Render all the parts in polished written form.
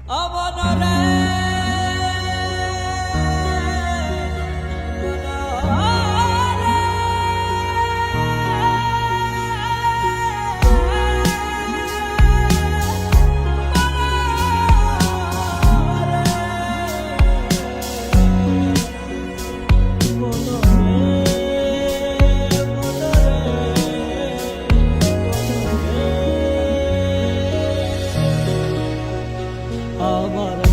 আমার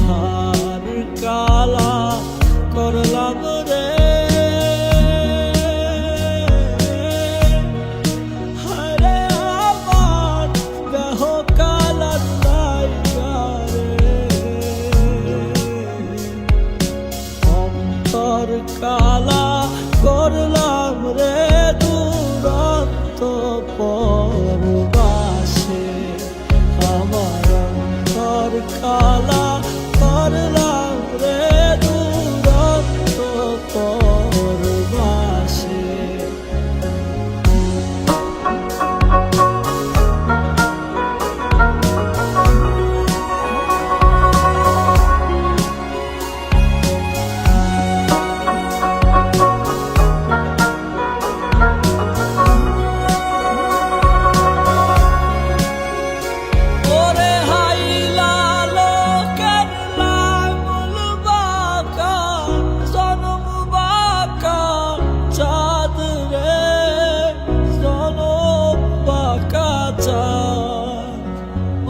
হার কালা করলাম রে, হারে আমার দেহ কালা রে, অন্তর কালা করলাম রে দুরন্ত পরবাসে। আমার অন্তর কালা করলাম রে দুরন্ত পরবাসে।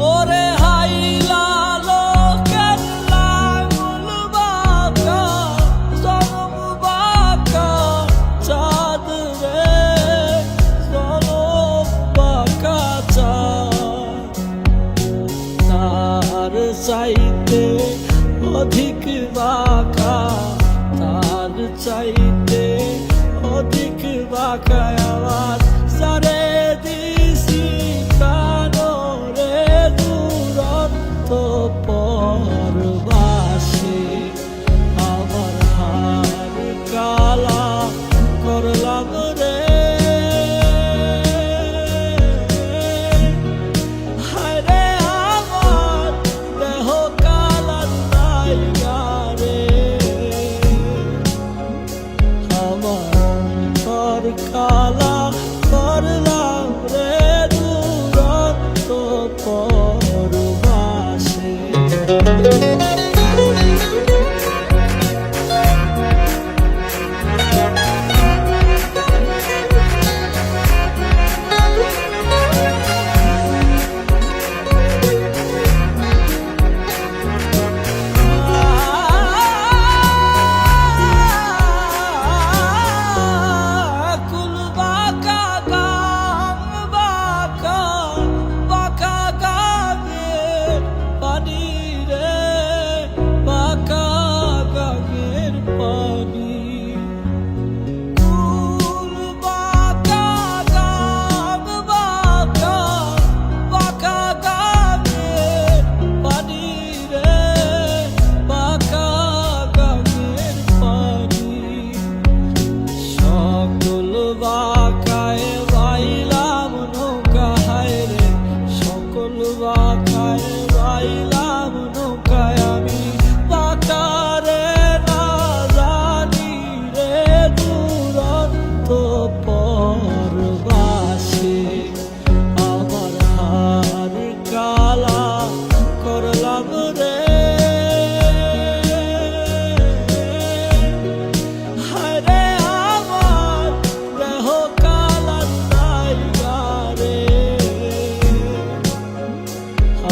ওরে হাইলা লোকের লাঙ্গুল বাঁকা জনম বাঁকা চাঁদ রে, জনম বাঁকা চাঁদ। তার চাইতে অধিক বাঁকা, তার চাইতে অধিক বাঁকা আমার সারে দিছি প্রাণ রে দুরন্ত পরবাসে। আমার হার কালা করলাম রে, হায়রে আমার দেহ কালা রে, আমার অন্তর কালা করলাম রে দুরন্ত পরবাসে।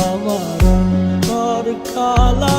আমার অন্তর কালা